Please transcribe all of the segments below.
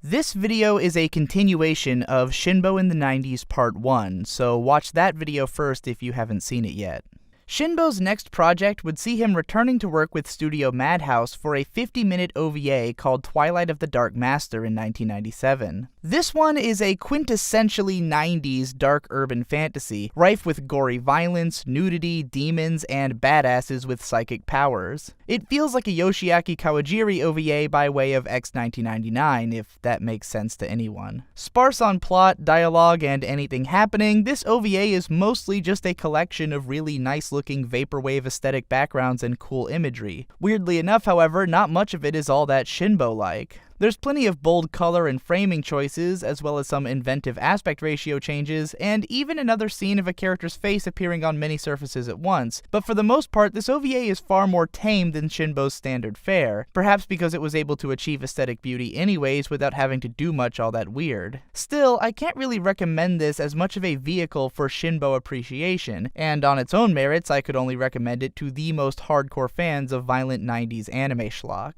This video is a continuation of Shinbo in the 90s Part 1, so watch that video first if you haven't seen it yet. Shinbo's next project would see him returning to work with Studio Madhouse for a 50-minute OVA called Twilight of the Dark Master in 1997. This one is a quintessentially 90s dark urban fantasy, rife with gory violence, nudity, demons, and badasses with psychic powers. It feels like a Yoshiaki Kawajiri OVA by way of X-1999, if that makes sense to anyone. Sparse on plot, dialogue, and anything happening, this OVA is mostly just a collection of really nice-looking vaporwave aesthetic backgrounds and cool imagery. Weirdly enough, however, not much of it is all that Shinbo-like. There's plenty of bold color and framing choices, as well as some inventive aspect ratio changes, and even another scene of a character's face appearing on many surfaces at once, but for the most part, this OVA is far more tame than Shinbo's standard fare, perhaps because it was able to achieve aesthetic beauty anyways without having to do much all that weird. Still, I can't really recommend this as much of a vehicle for Shinbo appreciation, and on its own merits, I could only recommend it to the most hardcore fans of violent 90s anime schlock.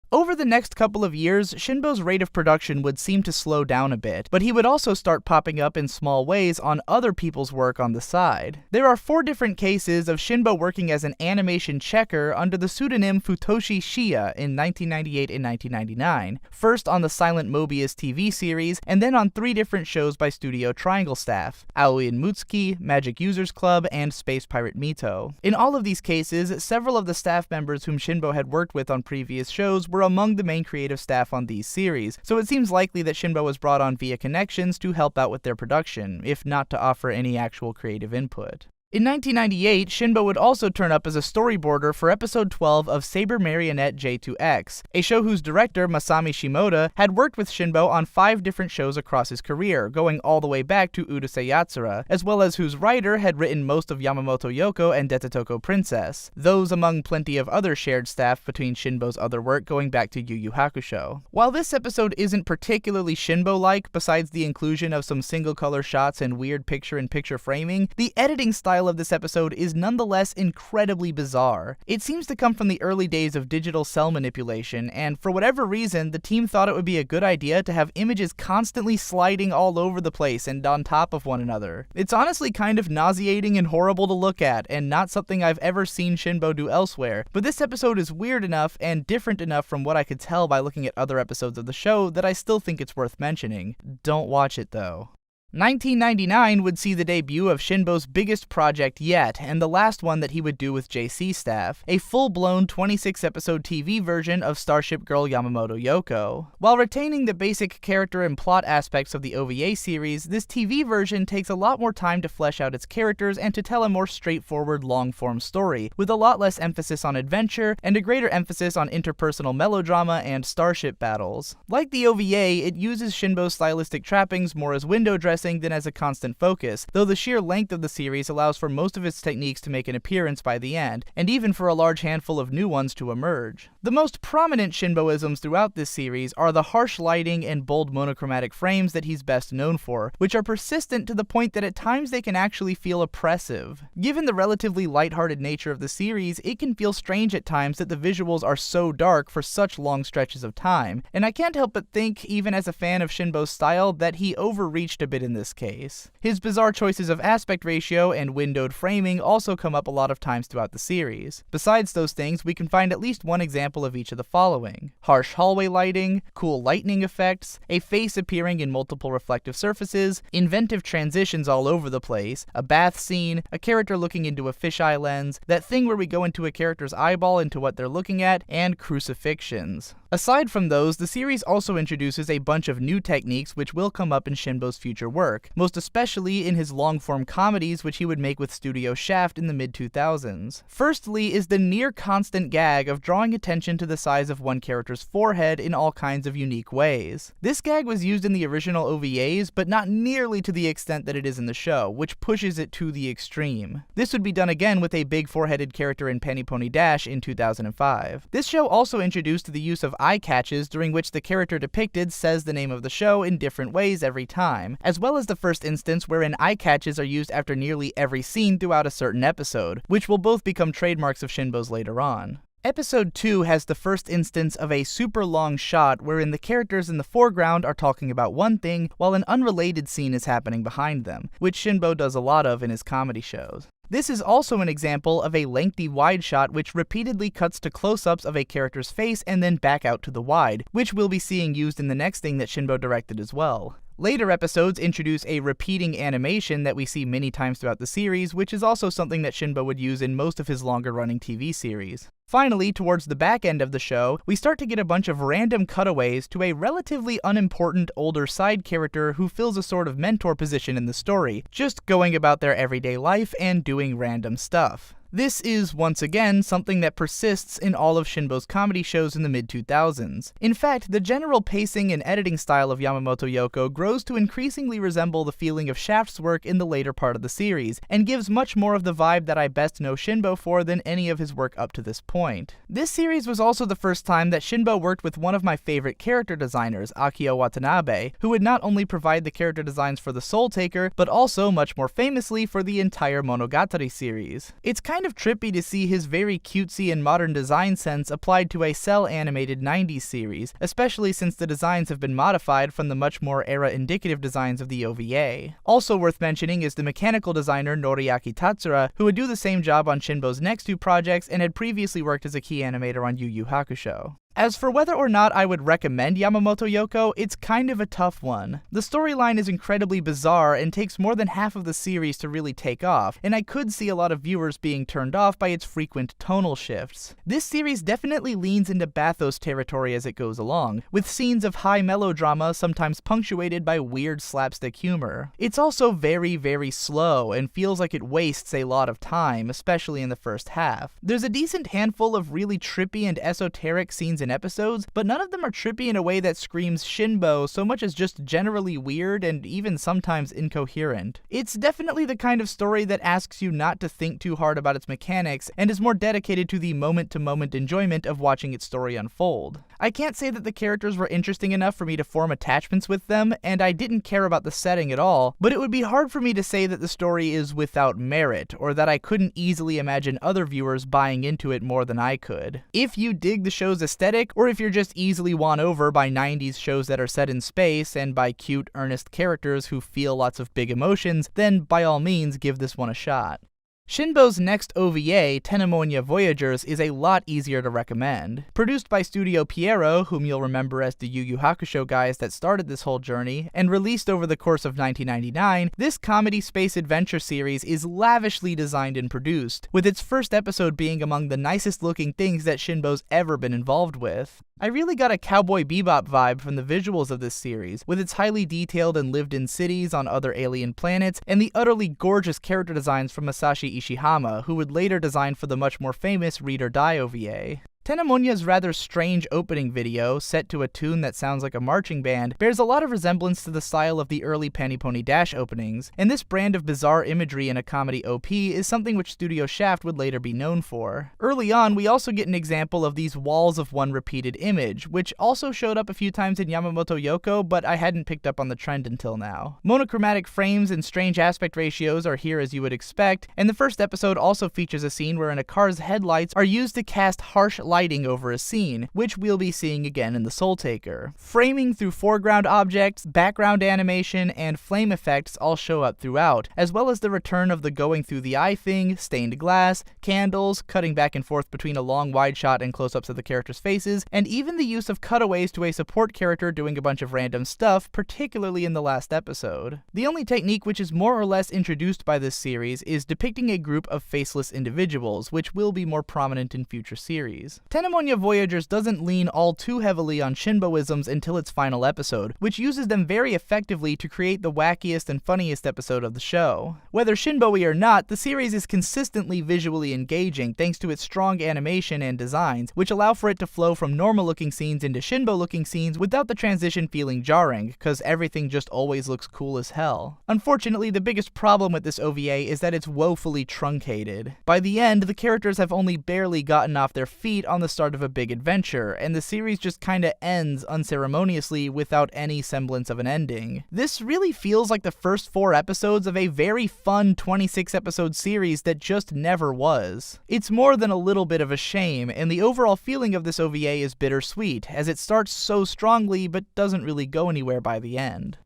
Over the next couple of years, Shinbo's rate of production would seem to slow down a bit, but he would also start popping up in small ways on other people's work on the side. There are 4 different cases of Shinbo working as an animation checker under the pseudonym Futoshi Shia in 1998 and 1999, first on the Silent Mobius TV series, and then on 3 different shows by Studio Triangle staff, Aoi and Mutsuki, Magic Users Club, and Space Pirate Mito. In all of these cases, several of the staff members whom Shinbo had worked with on previous shows were among the main creative staff on these series, so it seems likely that Shinbo was brought on via connections to help out with their production, if not to offer any actual creative input. In 1998, Shinbo would also turn up as a storyboarder for episode 12 of Saber Marionette J2X, a show whose director, Masami Shimoda, had worked with Shinbo on 5 different shows across his career, going all the way back to Urusei Yatsura, as well as whose writer had written most of Yamamoto Yoko and Detetoko Princess, those among plenty of other shared staff between Shinbo's other work going back to Yu Yu Hakusho. While this episode isn't particularly Shinbo-like, besides the inclusion of some single-color shots and weird picture-in-picture framing, the editing style of this episode is nonetheless incredibly bizarre. It seems to come from the early days of digital cell manipulation, and for whatever reason, the team thought it would be a good idea to have images constantly sliding all over the place and on top of one another. It's honestly kind of nauseating and horrible to look at, and not something I've ever seen Shinbo do elsewhere, but this episode is weird enough and different enough from what I could tell by looking at other episodes of the show that I still think it's worth mentioning. Don't watch it though. 1999 would see the debut of Shinbo's biggest project yet, and the last one that he would do with JC staff, a full-blown 26-episode TV version of Starship Girl Yamamoto Yoko. While retaining the basic character and plot aspects of the OVA series, this TV version takes a lot more time to flesh out its characters and to tell a more straightforward long-form story, with a lot less emphasis on adventure and a greater emphasis on interpersonal melodrama and starship battles. Like the OVA, it uses Shinbo's stylistic trappings more as window dressing than as a constant focus, though the sheer length of the series allows for most of its techniques to make an appearance by the end, and even for a large handful of new ones to emerge. The most prominent Shinboisms throughout this series are the harsh lighting and bold monochromatic frames that he's best known for, which are persistent to the point that at times they can actually feel oppressive. Given the relatively lighthearted nature of the series, it can feel strange at times that the visuals are so dark for such long stretches of time, and I can't help but think, even as a fan of Shinbo's style, that he overreached a bit in this case. His bizarre choices of aspect ratio and windowed framing also come up a lot of times throughout the series. Besides those things, we can find at least one example of each of the following: harsh hallway lighting, cool lightning effects, a face appearing in multiple reflective surfaces, inventive transitions all over the place, a bath scene, a character looking into a fisheye lens, that thing where we go into a character's eyeball into what they're looking at, and crucifixions. Aside from those, the series also introduces a bunch of new techniques which will come up in Shinbo's future work, most especially in his long-form comedies which he would make with Studio Shaft in the mid-2000s. Firstly is the near-constant gag of drawing attention to the size of one character's forehead in all kinds of unique ways. This gag was used in the original OVAs, but not nearly to the extent that it is in the show, which pushes it to the extreme. This would be done again with a big foreheaded character in Penny Pony Dash in 2005. This show also introduced the use of eye catches during which the character depicted says the name of the show in different ways every time, as well as the first instance wherein eye catches are used after nearly every scene throughout a certain episode, which will both become trademarks of Shinbo's later on. Episode 2 has the first instance of a super long shot wherein the characters in the foreground are talking about one thing while an unrelated scene is happening behind them, which Shinbo does a lot of in his comedy shows. This is also an example of a lengthy wide shot which repeatedly cuts to close-ups of a character's face and then back out to the wide, which we'll be seeing used in the next thing that Shinbo directed as well. Later episodes introduce a repeating animation that we see many times throughout the series, which is also something that Shinbo would use in most of his longer-running TV series. Finally, towards the back end of the show, we start to get a bunch of random cutaways to a relatively unimportant older side character who fills a sort of mentor position in the story, just going about their everyday life and doing random stuff. This is, once again, something that persists in all of Shinbo's comedy shows in the mid-2000s. In fact, the general pacing and editing style of Yamamoto Yoko grows to increasingly resemble the feeling of Shaft's work in the later part of the series, and gives much more of the vibe that I best know Shinbo for than any of his work up to this point. This series was also the first time that Shinbo worked with one of my favorite character designers, Akio Watanabe, who would not only provide the character designs for the Soul Taker, but also, much more famously, for the entire Monogatari series. It's kind of trippy to see his very cutesy and modern design sense applied to a cel-animated 90s series, especially since the designs have been modified from the much more era-indicative designs of the OVA. Also worth mentioning is the mechanical designer Noriaki Tatsura, who would do the same job on Shinbo's next two projects and had previously worked as a key animator on Yu Yu Hakusho. As for whether or not I would recommend Yamamoto Yoko, it's kind of a tough one. The storyline is incredibly bizarre and takes more than half of the series to really take off, and I could see a lot of viewers being turned off by its frequent tonal shifts. This series definitely leans into bathos territory as it goes along, with scenes of high melodrama sometimes punctuated by weird slapstick humor. It's also very, very slow and feels like it wastes a lot of time, especially in the first half. There's a decent handful of really trippy and esoteric scenes in episodes, but none of them are trippy in a way that screams Shinbo so much as just generally weird and even sometimes incoherent. It's definitely the kind of story that asks you not to think too hard about its mechanics and is more dedicated to the moment-to-moment enjoyment of watching its story unfold. I can't say that the characters were interesting enough for me to form attachments with them, and I didn't care about the setting at all, but it would be hard for me to say that the story is without merit, or that I couldn't easily imagine other viewers buying into it more than I could. If you dig the show's aesthetic, or if you're just easily won over by 90s shows that are set in space and by cute, earnest characters who feel lots of big emotions, then by all means give this one a shot. Shinbo's next OVA, Tenemonia Voyagers, is a lot easier to recommend. Produced by Studio Pierrot, whom you'll remember as the Yu Yu Hakusho guys that started this whole journey, and released over the course of 1999, this comedy space adventure series is lavishly designed and produced, with its first episode being among the nicest looking things that Shinbo's ever been involved with. I really got a Cowboy Bebop vibe from the visuals of this series, with its highly detailed and lived-in cities on other alien planets, and the utterly gorgeous character designs from Masashi Ishihama, who would later design for the much more famous Read or Die OVA. Tenemonia's rather strange opening video, set to a tune that sounds like a marching band, bears a lot of resemblance to the style of the early Penny Pony Dash openings, and this brand of bizarre imagery in a comedy OP is something which Studio Shaft would later be known for. Early on, we also get an example of these walls of one repeated image, which also showed up a few times in Yamamoto Yoko, but I hadn't picked up on the trend until now. Monochromatic frames and strange aspect ratios are here as you would expect, and the first episode also features a scene wherein a car's headlights are used to cast harsh lighting over a scene, which we'll be seeing again in the Soul Taker. Framing through foreground objects, background animation, and flame effects all show up throughout, as well as the return of the going through the eye thing, stained glass, candles, cutting back and forth between a long wide shot and close-ups of the characters' faces, and even the use of cutaways to a support character doing a bunch of random stuff, particularly in the last episode. The only technique which is more or less introduced by this series is depicting a group of faceless individuals, which will be more prominent in future series. Tenemonia Voyagers doesn't lean all too heavily on Shinboisms until its final episode, which uses them very effectively to create the wackiest and funniest episode of the show. Whether Shinbo-y or not, the series is consistently visually engaging thanks to its strong animation and designs, which allow for it to flow from normal-looking scenes into Shinbo-looking scenes without the transition feeling jarring, cause everything just always looks cool as hell. Unfortunately, the biggest problem with this OVA is that it's woefully truncated. By the end, the characters have only barely gotten off their feet on on the start of a big adventure, and the series just kinda ends unceremoniously without any semblance of an ending. This really feels like the first 4 episodes of a very fun 26-episode series that just never was. It's more than a little bit of a shame, and the overall feeling of this OVA is bittersweet, as it starts so strongly but doesn't really go anywhere by the end.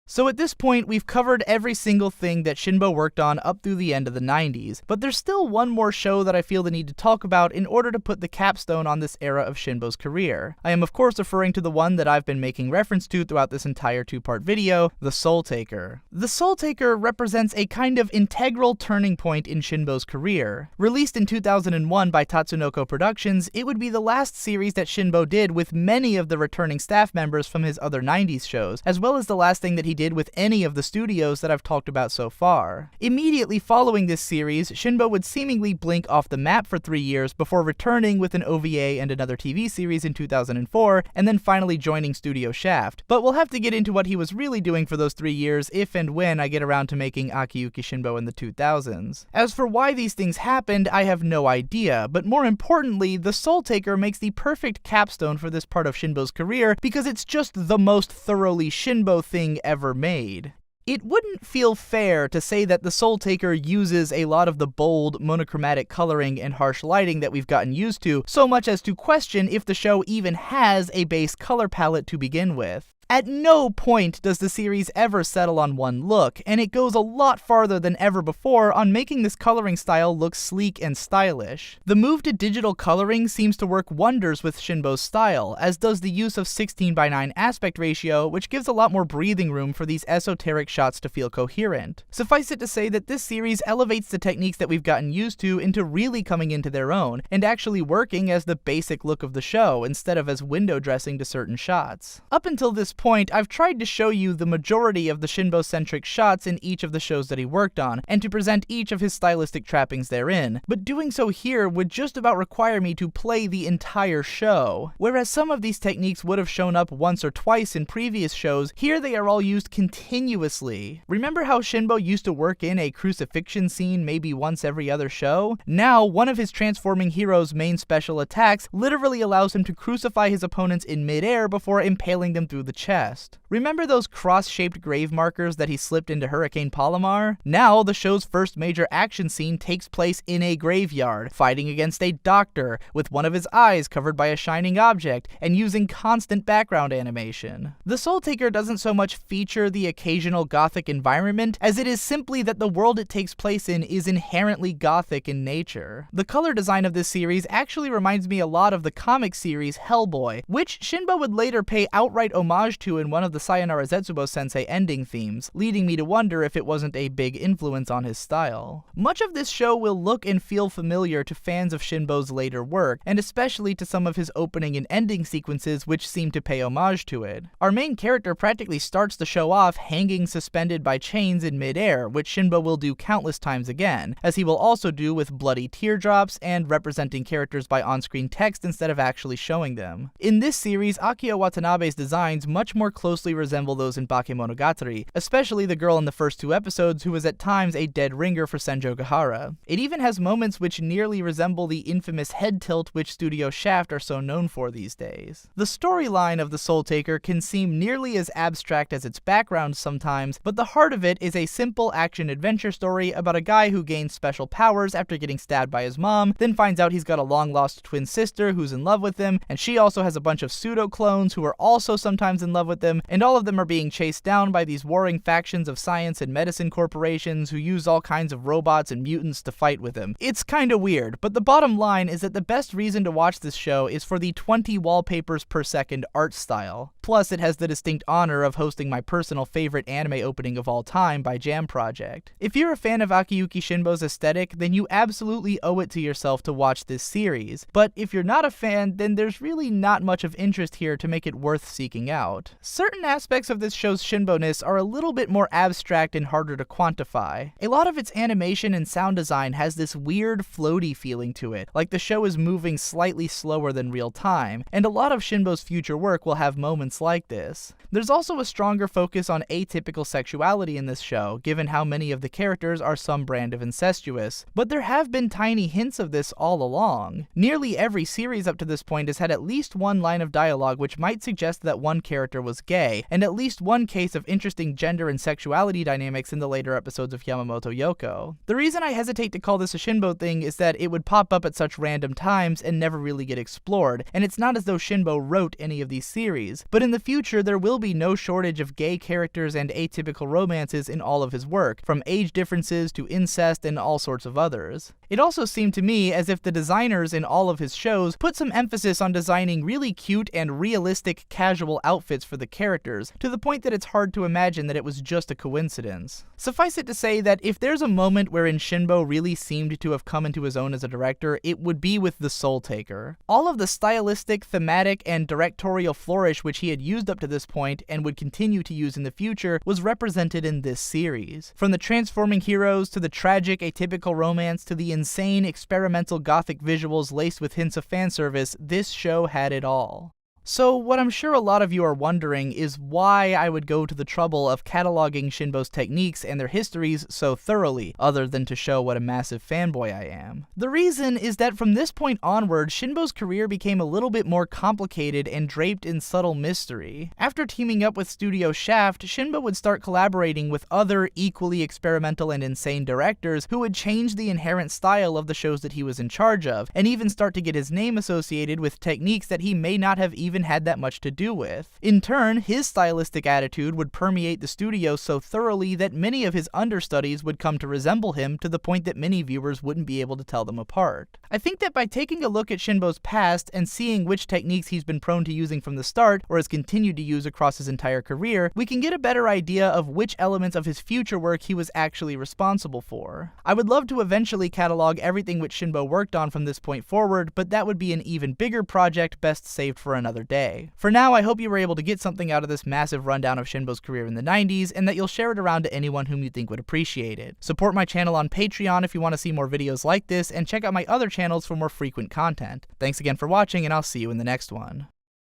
So at this point, we've covered every single thing that Shinbo worked on up through the end of the 90s, but there's still one more show that I feel the need to talk about in order to put the capstone on this era of Shinbo's career. I am of course referring to the one that I've been making reference to throughout this entire 2-part video, The Soul Taker. The Soul Taker represents a kind of integral turning point in Shinbo's career. Released in 2001 by Tatsunoko Productions, it would be the last series that Shinbo did with many of the returning staff members from his other 90s shows, as well as the last thing that he did with any of the studios that I've talked about so far. Immediately following this series, Shinbo would seemingly blink off the map for 3 years before returning with an OVA and another TV series in 2004, and then finally joining Studio Shaft. But we'll have to get into what he was really doing for those 3 years if and when I get around to making Akiyuki Shinbo in the 2000s. As for why these things happened, I have no idea, but more importantly, The Soul Taker makes the perfect capstone for this part of Shinbo's career because it's just the most thoroughly Shinbo thing ever made. It wouldn't feel fair to say that The Soul Taker uses a lot of the bold, monochromatic coloring and harsh lighting that we've gotten used to, so much as to question if the show even has a base color palette to begin with. At no point does the series ever settle on one look, and it goes a lot farther than ever before on making this coloring style look sleek and stylish. The move to digital coloring seems to work wonders with Shinbo's style, as does the use of 16:9 aspect ratio, which gives a lot more breathing room for these esoteric shots to feel coherent. Suffice it to say that this series elevates the techniques that we've gotten used to into really coming into their own, and actually working as the basic look of the show, instead of as window dressing to certain shots. Up until this point, I've tried to show you the majority of the Shinbo-centric shots in each of the shows that he worked on, and to present each of his stylistic trappings therein, but doing so here would just about require me to play the entire show. Whereas some of these techniques would have shown up once or twice in previous shows, here they are all used continuously. Remember how Shinbo used to work in a crucifixion scene maybe once every other show? Now, one of his transforming hero's main special attacks literally allows him to crucify his opponents in midair before impaling them through the chest. Remember those cross-shaped grave markers that he slipped into Hurricane Palomar? Now, the show's first major action scene takes place in a graveyard, fighting against a doctor, with one of his eyes covered by a shining object, and using constant background animation. The Soul Taker doesn't so much feature the occasional gothic environment, as it is simply that the world it takes place in is inherently gothic in nature. The color design of this series actually reminds me a lot of the comic series Hellboy, which Shinbo would later pay outright homage to in one of the Sayonara Zetsubo Sensei ending themes, leading me to wonder if it wasn't a big influence on his style. Much of this show will look and feel familiar to fans of Shinbo's later work, and especially to some of his opening and ending sequences which seem to pay homage to it. Our main character practically starts the show off hanging suspended by chains in midair, which Shinbo will do countless times again, as he will also do with bloody teardrops and representing characters by on-screen text instead of actually showing them. In this series, Akio Watanabe's designs much more closely resemble those in Bakemonogatari, especially the girl in the first 2 episodes who was at times a dead ringer for Senjo Gahara. It even has moments which nearly resemble the infamous head tilt which Studio Shaft are so known for these days. The storyline of The Soul Taker can seem nearly as abstract as its background sometimes, but the heart of it is a simple action-adventure story about a guy who gains special powers after getting stabbed by his mom, then finds out he's got a long-lost twin sister who's in love with him, and she also has a bunch of pseudo-clones who are also sometimes in love with them, and all of them are being chased down by these warring factions of science and medicine corporations who use all kinds of robots and mutants to fight with him. It's kinda weird, but the bottom line is that the best reason to watch this show is for the 20 wallpapers per second art style. Plus, it has the distinct honor of hosting my personal favorite anime opening of all time by Jam Project. If you're a fan of Akiyuki Shinbo's aesthetic, then you absolutely owe it to yourself to watch this series. But if you're not a fan, then there's really not much of interest here to make it worth seeking out. Certain aspects of this show's Shinbo-ness are a little bit more abstract and harder to quantify. A lot of its animation and sound design has this weird floaty feeling to it, like the show is moving slightly slower than real time, and a lot of Shinbo's future work will have moments moments like this. There's also a stronger focus on atypical sexuality in this show, given how many of the characters are some brand of incestuous, but there have been tiny hints of this all along. Nearly every series up to this point has had at least one line of dialogue which might suggest that one character was gay, and at least one case of interesting gender and sexuality dynamics in the later episodes of Yamamoto Yoko. The reason I hesitate to call this a Shinbo thing is that it would pop up at such random times and never really get explored, and it's not as though Shinbo wrote any of these series, but in the future there will be no shortage of gay characters and atypical romances in all of his work, from age differences to incest and all sorts of others. It also seemed to me as if the designers in all of his shows put some emphasis on designing really cute and realistic casual outfits for the characters, to the point that it's hard to imagine that it was just a coincidence. Suffice it to say that if there's a moment wherein Shinbo really seemed to have come into his own as a director, it would be with The Soul Taker. All of the stylistic, thematic, and directorial flourish which he had used up to this point, and would continue to use in the future, was represented in this series. From the transforming heroes, to the tragic, atypical romance, to the insane, experimental gothic visuals laced with hints of fanservice, this show had it all. So what I'm sure a lot of you are wondering is why I would go to the trouble of cataloging Shinbo's techniques and their histories so thoroughly, other than to show what a massive fanboy I am. The reason is that from this point onward, Shinbo's career became a little bit more complicated and draped in subtle mystery. After teaming up with Studio Shaft, Shinbo would start collaborating with other equally experimental and insane directors who would change the inherent style of the shows that he was in charge of, and even start to get his name associated with techniques that he may not have even had that much to do with. In turn, his stylistic attitude would permeate the studio so thoroughly that many of his understudies would come to resemble him, to the point that many viewers wouldn't be able to tell them apart. I think that by taking a look at Shinbo's past and seeing which techniques he's been prone to using from the start, or has continued to use across his entire career, we can get a better idea of which elements of his future work he was actually responsible for. I would love to eventually catalog everything which Shinbo worked on from this point forward, but that would be an even bigger project best saved for another day. For now, I hope you were able to get something out of this massive rundown of Shinbo's career in the 90s, and that you'll share it around to anyone whom you think would appreciate it. Support my channel on Patreon if you want to see more videos like this, and check out my other channels for more frequent content. Thanks again for watching, and I'll see you in the next one.